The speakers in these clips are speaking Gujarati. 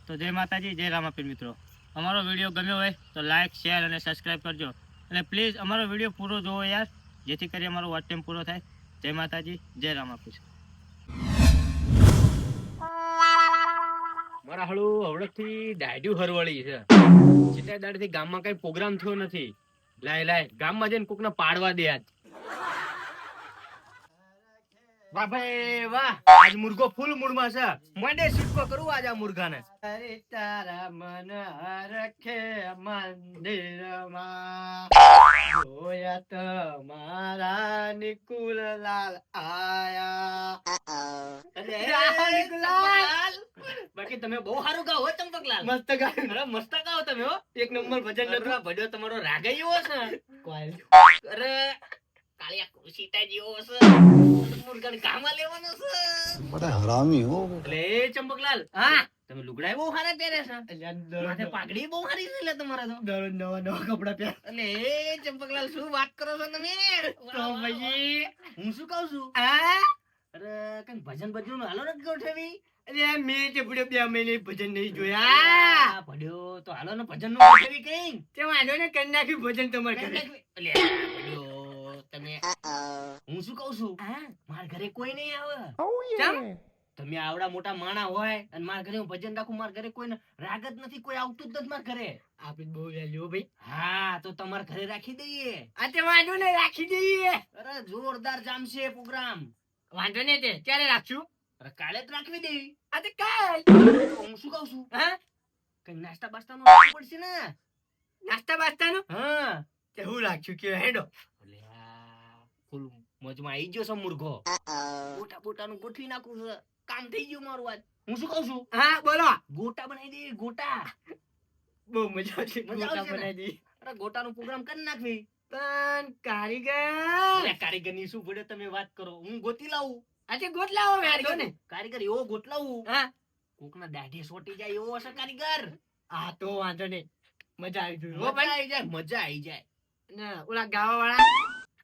તો જય માતાજી, જય રામાપીર મિત્રો. અમારો વિડીયો ગમ્યો હોય તો લાઈક, શેર અને સબસ્ક્રાઈબ કરજો. અને પ્લીઝ અમારો વિડીયો પૂરો જોવો યાર, જેથી કરી અમારો વોચ ટાઈમ પૂરો થાય. જય માતાજી, જય રામાપીર. મારા હાળું હવડેથી ડાયડ્યું હરવળી છે. કેટલા દાડેથી ગામમાં કઈ પ્રોગ્રામ થયો નથી. લાય ગામમાં જઈને કોકને પાડવા દે આજ. વાહ ભાઈ વાહ, આજ મુર્ગો ફૂલ મૂડમાં છે. મોડે સિક્કો કરું આજ આ મુર્ગાને. અરે તારા મન હરખે મંદિરમાં જોયા તમારા નિકુલલાલ આયા. નિકુલલાલ, બાકી તમે બહુ સારું ગાઓ હો ચંપકલાલ. મસ્ત ગાયો. અરે મસ્ત ગાઓ તમે હો. એક નંબર ભજન લગરા ભડ્યો તમારો રાગાયો છે. અરે કાળિયા કુશીતા જેવો છે. મુર્ગાને કામમાં લેવાનો છે. બડા હરામી હો. એટલે ચંપકલાલ, હા તમે લુગડા બહુ સારા પહેરે છે. માથે પાઘડી બહુ સારી છે. એટલે તમારા તો નવા કપડા પહેર. એટલે ચંપકલાલ શું વાત કરો છો તમે? તો પછી હું શું કહું છું? અરે કઈ ભજન નું હાલો નથી ગોઠવી. અરે મેં તે ભડ્યો 2 મહિને ભજન નહીં જોયા. ભડ્યો તો હાલો ને ભજન નું ગોઠવી કઈ. તે વાંધો ને કરી નાખ્યું ભજન તમારે ઘરે. એટલે ભડ્યો તમે, હું શું કહું છું? મારા ઘરે કોઈ નહીં આવે. કેમ? તમે આવડા મોટા માણા હોય અને મારા ઘરે હું ભજન રાખું, મારા ઘરે કોઈ રાગ જ નથી, કોઈ આવતું જ નથી મારા ઘરે. આપણે બહુ વેલ્યુ ભાઈ. હા તો તમારા ઘરે રાખી દઈએ. આ તે વાંધો ને રાખી દઈએ. અરે જોરદાર જામશે પ્રોગ્રામ. વાંધો ને તે ક્યારે રાખશું? અરે કાલે જ રાખવી દેવી. આ તે કાલ. હું શું કહું છું? હા કઈ નાસ્તા બાસ્તાનું રાખવું પડશે ને. નાસ્તા બાસ્તાનું? હા તે હું રાખશું કે હેડો. ફૂલ મોજમાં આવી ગયો છે મુર્ગો. બોટાનું ગોઠવી નાખું છે. કામ થઈ ગયું મારું આજ. હું શું કહું છું? હા બોલો. ગોટા બનાવી દે. ગોટા બહુ મજા આવશે. ગોટા બનાવી દે. અરે ગોટાનો પ્રોગ્રામ કરી નાખવી. પણ કારીગર ની શું પડે તમે વાત કરો. હું ગોતી લાવું. આજે ગોટ લાવો ને. કારીગર એવો ગોટ લાવું. હા કોકના દાઢે સોટી જાય એવો હશે કારીગર. હા તો વાંધો નહીં. મજા આવી જાય. મજા આવી જાય. ના ઓલા ગાવા વાળા,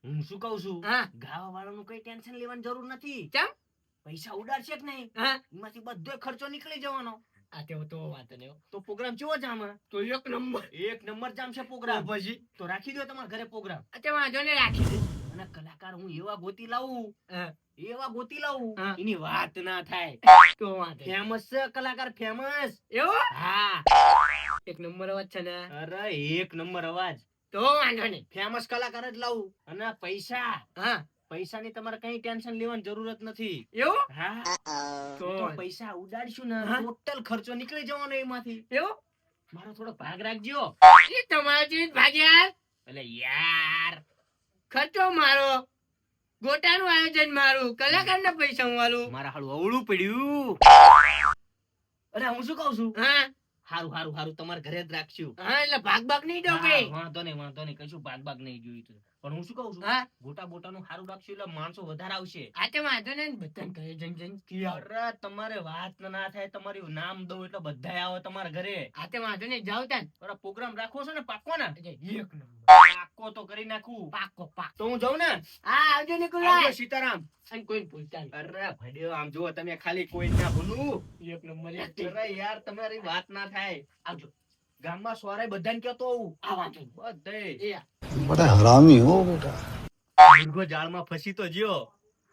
હું શું કહું છું? ગાવા વાળાનું કઈ ટેન્શન લેવાની જરૂર નથી. કેમ? પૈસા ઉડાડશે કે નહીં, એમાંથી બધો ખર્ચો નીકળી જવાનો. આ તો વાત નહીં. તો પ્રોગ્રામ કેવો જામે? તો એક નંબર જામશે પ્રોગ્રામ. પછી તો રાખી દો તમારા ઘરે પ્રોગ્રામ. અચ્છા વાંધો ને રાખી દે. અને કલાકાર હું એવા ગોતી લાવું એની વાત ના થાય. તો ફેમસ છે કલાકાર, ફેમસ. એવો? હા એક નંબર અવાજ છે ને. અરે એક નંબર અવાજ. તો વાંધો નહીં, ફેમસ કલાકાર જ લાવું. અને પૈસાની તમારે કઈ ટેન્શન લેવાની જરૂરત નથી. એવું? હા તો પૈસા ઉડાડશું ને ટોટલ ખર્ચો નીકળી જવાનો એમાંથી. એવું? મારો થોડો ભાગ રાખજો. એ તમારો ભાગ યાર. એટલે યાર ખર્ચો મારો, ગોટાનું આયોજન મારું, કલાકારના પૈસા હું આલું. મારા હાલું અવળું પડ્યું. અરે હું શું કહું છું? હારું તમારા ઘરે જ રાખશું. હા એટલે ભાગ નહીં દો ભાઈ. વાંધો નહીં કશું ભાગ નહીં જોયું. પણ હું શું કહું છું? ગોટાનું હારું રાખશું એટલે માણસો વધારે આવશે. આ તે વાંધો નહીં, બધાને ઘરે જન અરે તમારે વાત ના થાય. તમારું નામ દઉં એટલે બધા આવે તમારા ઘરે. આ તે વાંધો નહીં, જાવ તાન. અરે પ્રોગ્રામ રાખો છો ને પાક્કો ને? એક નંબર પાક્કો તો કરી નાખું. પાક્કો તો હું જાઉં ને? હા આવજો નિકુલભાઈ. આવજો સીતારામ. અને કોઈ ભૂલતા નહીં. અરે ભડ્યો આમ જુઓ તમે, ખાલી કોઈ ના ભૂલું. એક નંબર. અરે યાર તમારી વાત ના થાય. આવજો. ગામમાં સોરાય બધાને કહેતો આવું. આ વાંચો બધે. બડા હરામી હો બેટા. મુર્ગો જાળમાં ફસી તો જ્યો.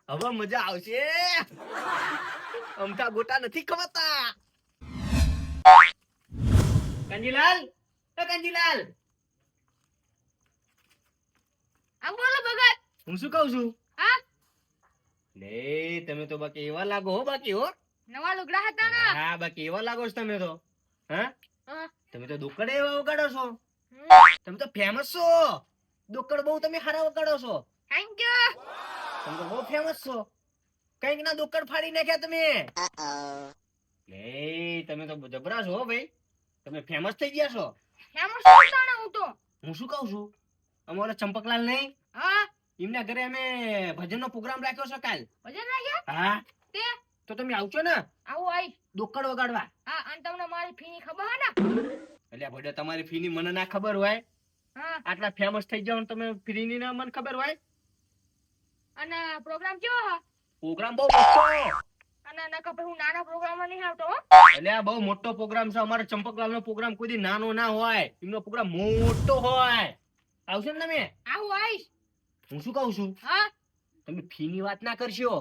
હવે મજા આવશે. અમથા ગોટા નથી ખવાતા. કંજીલાલ, કંજીલાલ. આ બોલો ભગત. હું શું કહું છું? હા લે તમે તો બાકી એવા લાગો હો. બાકી હો નવા લુગડા હતા ને. હા બાકી એવા લાગો છો તમે તો. હા તમે તો દુકડે એવા વગાડો છો. તમે તો ફેમસ છો. દુકડ બહુ તમે હારા વગાડો છો. Thank you. તમે તો બહુ ફેમસ છો. કઈક ના દુકડ ફાડી નાખ્યા તમે. લે તમે તો જબરા છો ભાઈ. તમે ફેમસ થઈ ગયા છો. ફેમસ હતો ને હું તો. હું શું કહું છું? અમારો ચંપકલાલ નહીં, હા એમના ઘરે અમે ભજનનો પ્રોગ્રામ રાખ્યો છે કાલ. ભજન રાખ્યા? હા તે તો તમે આવશો ને? આવું આઈ. દુકડ વગાડવા. હા અને તમને મારી ફીની ખબર હે ને? એટલે ભડે તમારી ફીની મને ના ખબર હોય. હા આટલા ફેમસ થઈ જાવ તમે ફીની ના મને ખબર હોય. અને પ્રોગ્રામ કેવો હે? પ્રોગ્રામ બહુ મોટો. ના ના કપે હું નાના પ્રોગ્રામમાં નહીં આવતો હો. એટલે આ બહુ મોટો પ્રોગ્રામ છે અમારો ચંપકલાલ નો પ્રોગ્રામ કોઈ દી નાનો ના હોય એમનો પ્રોગ્રામ મોટો હોય આવશો ને તમે આવું આવીશ. હું શું કહું છું હા તમે ફી ની વાત ના કરશો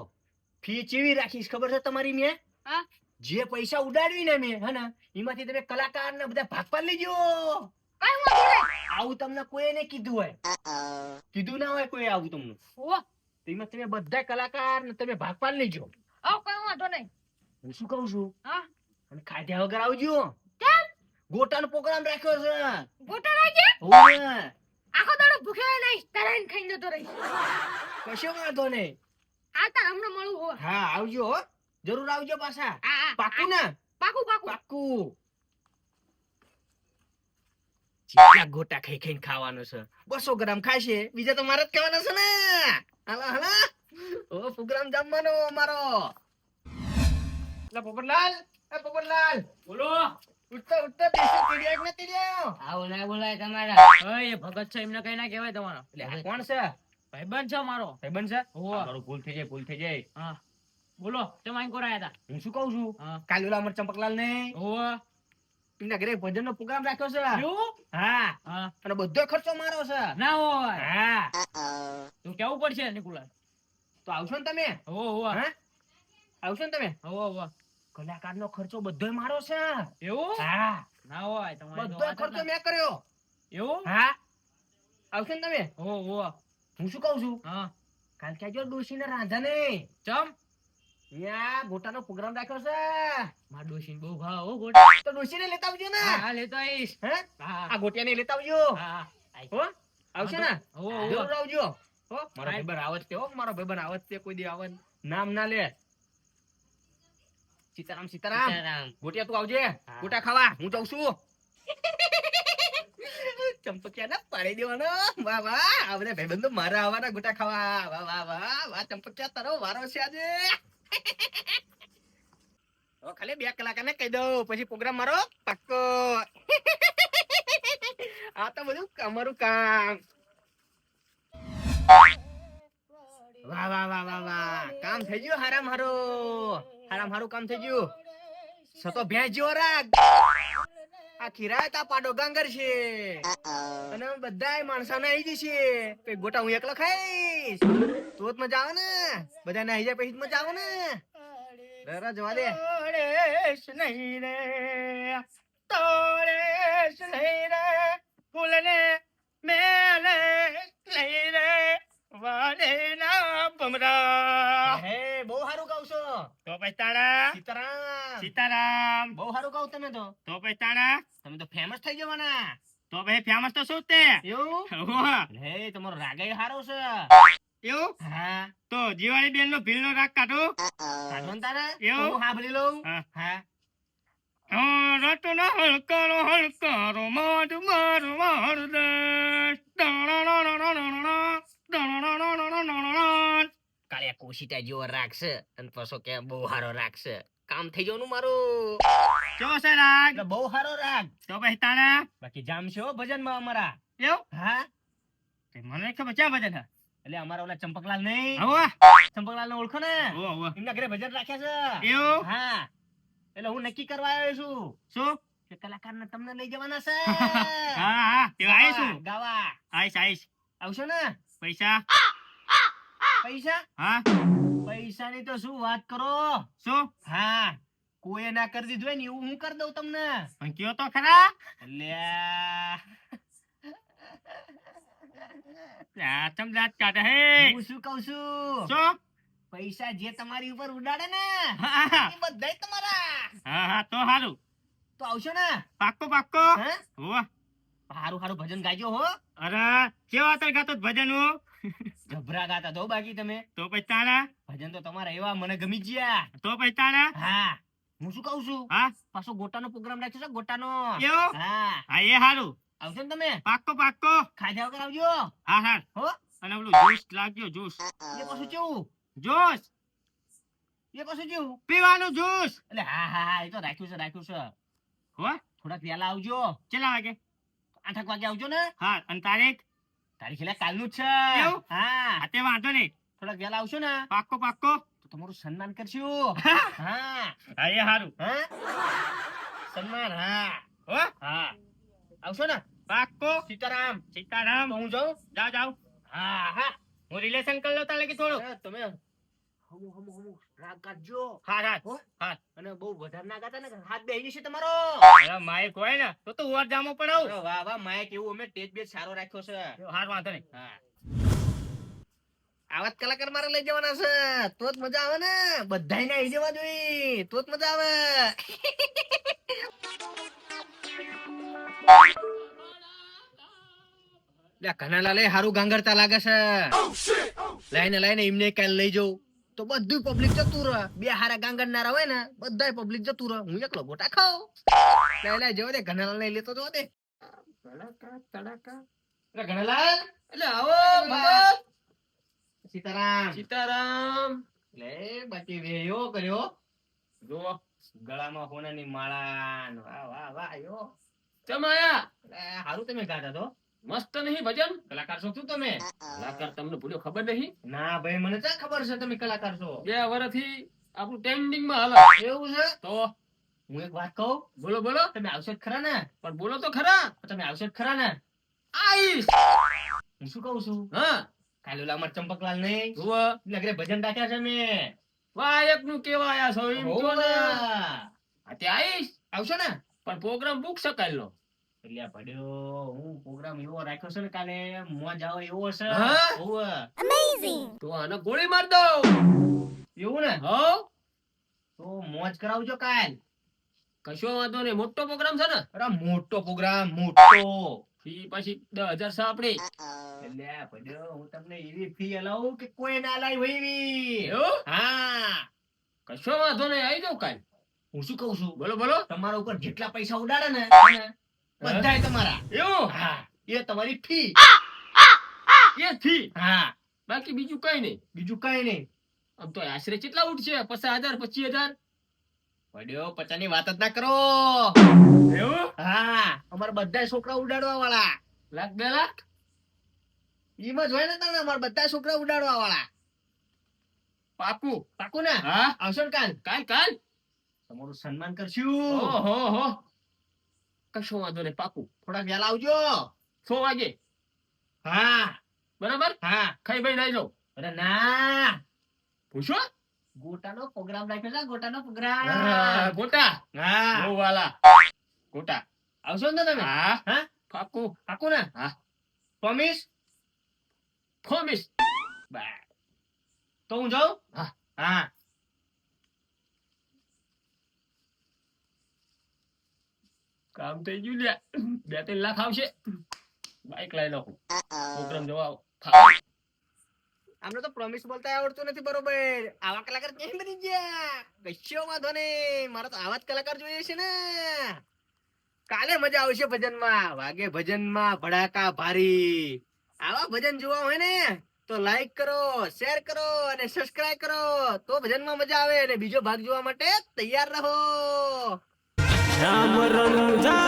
ફી ચેવી રાખીશ ખબર છે તમારી મેં હા જે પૈસા ઉડાડવી ને મેં હે ને એમાંથી તમે કલાકાર ને બધા ભાગ પાડી લેજો કઈ વાંધો નહીં. આવું તમને કોઈ ને કીધું હોય કીધું ના હોય કોઈ આવું તમને હો તો એમાં તમે બધા કલાકાર ને તમે ભાગ પાડી લેજો આવ કઈ વાંધો નહીં. હું શું કહું છું હા અને ખાધ્યા વગર આવજો કેમ ગોટાનો પ્રોગ્રામ રાખ્યો છે ગોટા રાખજે. હોવે. આખો દાડો ભૂખ્યો નહીં તરાઈને ખાઈને જતો રહીશ. કશો વાંધો નહીં આ તાર હમણાં મળું હો. હા આવજો હો જરૂર આવજો પાછા હા પાકું ને પાકું પાકું. પાકું જેટલા ગોટા ખાઈ ખાઈને ખાવાનો છે 200 ગ્રામ ખાશે બીજા તો મારે જ ખાવાના છે ને હાલા હાલા ઓ પ્રોગ્રામ જમવાનો મારો લા પોપટલાલ એ પોપટલાલ બોલો ઉઠતા ઉઠતા બેસી તીડ્યા કે નથી તીડ્યા આવો ના બોલાય તમારા એ ભગત છે એમને કઈ ના કહેવાય તમારો એટલે આ કોણ છે ભાઈબંધ છે મારો ભાઈબંધ છે હોવે. મારો ભૂલ થઈ જાય હા બોલો તે માઈન કોરાયા હતા હું શું કહું છું હા કાલે ઓલા અમર ચંપકલાલ ને હોવે. એમના ઘરે ભજન નો પ્રોગ્રામ રાખ્યો છે એવું? હા હા અને બધો ખર્ચો મારો છે ના હોય હા તું કેવું પડશે નિકુલાલ તો આવશો ને તમે હો હો હા આવશો ને તમે હો હો કલાકાર નો ખર્ચો બધો મારો છે એવું હા ના હોય તમારી તો બધો વાત જ ખર્ચો ના. મેં કર્યો એવું હા આવશો ને તમે હો હો હું શું કહું છું હા કાલ ક્યાં જો ડોશી ને રાંધા નહીં ચમ અહીંયા ગોટાનો પ્રોગ્રામ રાખ્યો છે માર ડોશીને બહુ ભાવ હો ગોટા તો ડોશી ને લેતા આવજો ને હા હા, લેતો આવીશ હે હા આ ગોટિયા ને લેતા આવજો હા હો આવશે ને હો જરૂર હો આવજો હો મારો આય. ભાઈબંધ આવત છે હો મારો ભાઈબંધ આવત છે કોઈ દી આવત નામ ના લે સીતારામ સીતારામ સીતારામ. ગોટિયા તું આવજે હા. ગોટા ખાવા હું જાઉં છું ચંપકિયા ના પાડી દેવાનો વાહ વાહ આ બધા ભાઈબંધ તો મારા આવવાના ગોટા ખાવા વાહ વાહ વાહ વાહ ચંપકિયા તારો વારો છે આજે હવે ખાલી 2 કલાક ને કહી દઉં પછી પ્રોગ્રામ મારો પાક્કો આ તો બધું અમારું કામ વાહ વાહ વાહ વાહ વાહ કામ થઈ ગયું હારામ હારું કામ થઈ ગયું સતો ભેંસ જેવો રાગ આ ખીરાય તા પાડો ગાંગર છે અને બધાય માણસો ને આવી જશે પછી ગોટા હું એકલો ખાઈશ તો જ મજા આવે ને બધા નાઈ જાય પછી જ મજા આવે ને રે જવા દે તોડેશ નહીં રે ફૂલને મેલે નહીં રે વાડેના ભમરા હે બહુ સારું ગાવ છો તો પૈતાણા સીતારામ સીતારામ બહુ સારું ગાવ તમે તો પૈતાણા તમે તો ફેમસ થઈ જવાના તો ભાઈ ફેમસ તો શું તે એવું હોવે. હે તમારો રાગાય સારો છે એવું હા તો જીવાણી બેન નો ભીલ નો રાગ કાઢો કાઢો ને તારે એવું? હું સાંભળી લઉં હા. હા રટનો હલકારો હલકારો માડ માર માર દેશ કાલે કોશિટા જેવો રાખશે અને પાછો કે બહુ સારો રાખશે કામ થઈ જવાનું મારું કેવો છે રાગ એટલે બહુ સારો રાગ તો ભાઈ તાણા બાકી જામ છે હો ભજનમાં અમારા એવું હા તે મને ખબર ક્યાં ભજન છે એટલે અમારા ઓલા ચંપકલાલ નહીં હવે ચંપકલાલ ને ઓળખો ને એમના ઘરે ભજન રાખ્યા છે એવું હા એટલે હું નક્કી કરવા આવ્યો છું શું કે કલાકાર ને તમને લઈ જવાના છે હા હા તે આવીશું ગાવા આવીશ આવશો ને પૈસા પૈસા હા પૈસાની તો શું વાત કરો શું હા કોઈએ ના કરી દીધું હોય ને એવું હું કરી દઉં તમને પણ કયો તો ખરા અલ્યા આ ચમ દાંત કાઢે હે હું શું કહું છું શું પૈસા જે તમારી ઉપર ઉડાડે ને હા હા એ બધાય તમારા હા હા તો સારું તો આવશો ને પાક્કો પાક્કો હે હોવા હારું હારું ભજન ગાજો હો અરે કેવા તર ગાતો ભજન હું ગભરા ગાતા તો બાકી તમે તો પછી તાણા ભજન તો તમારા એવા મને ગમી ગયા તો પછી તાણા હા હું શું કહું છું હા પાછો ગોટાનો પ્રોગ્રામ રાખ્યો છે ગોટાનો એવું હા હા એ સારું આવશો ને તમે પાક્કો પાક્કો ખાધા વગર આવજો હા હા હો અને પેલું જ્યુસ લાગજો જ્યુસ એ પાછું કેવું જ્યુસ એ પાછું કેવું પીવાનું જ્યુસ એટલે હા હા હા એ તો રાખ્યું છે હો થોડાક વહેલા આવજો કેટલા વાગે 8 વાગે આવજો ને હા અને તારીખ તારીખ એટલે કાલનું જ છે એવું? હા હા તે વાંધો નહીં થોડાક વહેલા આવશો ને પાક્કો પાક્કો તો તો તમારું સન્માન કરશું. હા હા એ હારું હા સન્માન. હા હો હા આવશો ને? પાક્કો સીતારામ. સીતારામ તો હું જાઉં? જાઓ હા હા હું રિલેશન કરી લો તાલે કે થોડું તમે હમુ રાગ કાઢજો. હા હા હો? હા અને બહુ વધારે ના ગાતા ને હાથ બેહી જશે તમારો. અરે માઈક હોય ને તો ઓર જામો પડાવ અરે વાહ વાહ માઈક એવું અમે ટેજ બેજ સારો રાખ્યો છે. હાર વાંધો નહીં હા આવા જ કલાકાર મારે લઈ જવાના છે તો જ મજા આવે ને. બધાયને આવી જવા જોઈએ તો જ મજા આવે. કનાલાલે હારું ગાંગરતા લાગે છે. લઈને લઈને એમને કાલ લઈ જવું તો બધું પબ્લિક જતું રહે. બે હારા ગાંગરનારા હોય ને બધાય પબ્લિક જતું રહે. હું એકલો ગોટા ખાવ. લે જવો દે કનાલાલ લઈ લેતો જવો દે. એટલે કનાલાલ એટલે આવો ભગત. સીતારામ. સીતારામ. લે બાકી વેયો કર્યો. જો ગળામાં સોનાની માળા ને વાહ વાહ વાહ યો. ચમાયા લે હારું તમે ગાતા તો. મસ્ત નહીં ભજન. કલાકાર છો શું તમે? કલાકાર તમને ભૂલ્યો ખબર નહીં. ના ભાઈ મને ક્યાં ખબર છે તમે કલાકાર છો. 2 વર્ષથી આપણું ટ્રેન્ડિંગ માં હાલે. એવું છે? તો હું એક વાત કહું. બોલો બોલો. તમે આવશો જ ખરા ને? પણ બોલો તો ખરા. તમે આવશો જ ખરા ને? આઈશ. હું શું કહું છું? હા કાલે ઓલા અમાર ચંપકલાલ નહીં જુઓ નગરે ભજન રાખ્યા છે મેં. વાયક નું કેવાયા છો એમ જો ને. હોવા. હા તે આઈશ. આવશો ને? પણ પ્રોગ્રામ બુક શકાય લો. એટલે આ ભડ્યો હું પ્રોગ્રામ એવો રાખ્યો છે ને કાલે મોજ આવે એવો છે. હા? હોવા. તો આને ગોળી માર દો. એવું ને? હો તો મોજ કરાવજો કાલ. કશો વાંધો નહીં. મોટો પ્રોગ્રામ છે ને. અરે મોટો પ્રોગ્રામ મોટો. ફી પછી 10,000 સાપડી. એટલે આ ભડ્યો હું તમને એવી ફી અલાવું કે કોઈ ના લાય એવી. એવું? હા કશો વાંધો નહીં. આવી જાવ કાલ. હું શું કહું છું બોલો બોલો. તમારા ઉપર જેટલા પૈસા ઉડાડે ને બધાય તમારા. એવું હા એ તમારી ફી. એ થી હા બાકી બીજું કઈ નહીં. બીજું કઈ નહીં. આમ તો આશરે કેટલા ઉઠશે? 50,000 25,000. પડ્યો પચાની વાત જ ના કરો. એવું? હા અમારા બધા છોકરા ઉડાડવા વાળા. 1,00,000 2 લાખ. ઈમ જ હોય ને તમે અમારા બધા છોકરા ઉડાડવા વાળા. પાકું. પાકું ને? હા આવશો ને કાલ? કાલ તમારું સન્માન કરશું. ઓહો કશો વાંધો નહીં. પાકું. થોડાક વહેલા આવજો. 6 વાગે હા બરાબર. હા. ખાઈ ભાઈ નાઈ જાઓ. અરે ના પૂછો. ગોટાનો પ્રોગ્રામ રાખ્યો છે. ગોટાનો પ્રોગ્રામ. ગોટા હા બહુ વાલા ગોટા. આવશો ને તમે? હા હા પાકું. પાકું ને? હા પ્રોમિસ. પ્રોમિસ. તો હું જાઉં. હા. હા કામ થઈ ગયું લ્યા. 2-3 લાખ આવશે. બાઈક લઈ લો. પ્રોગ્રામ જોવા આવો. આમને તો પ્રોમિસ બોલતા આવડતું નથી બરોબર. આવા કલાકાર ક્યાં બની ગયા? કશો વાંધો નહીં. મારે તો આવા જ કલાકાર જોઈએ છે ને. કાલે મજા આવશે ભજનમાં. વાગે ભજનમાં ભડાકા ભારી. આવા ભજન જોવા હોય ને તો લાઈક કરો, શેર કરો અને સબસ્ક્રાઇબ કરો તો ભજનમાં મજા આવે. અને બીજો ભાગ જોવા માટે તૈયાર રહો. રામ રંજા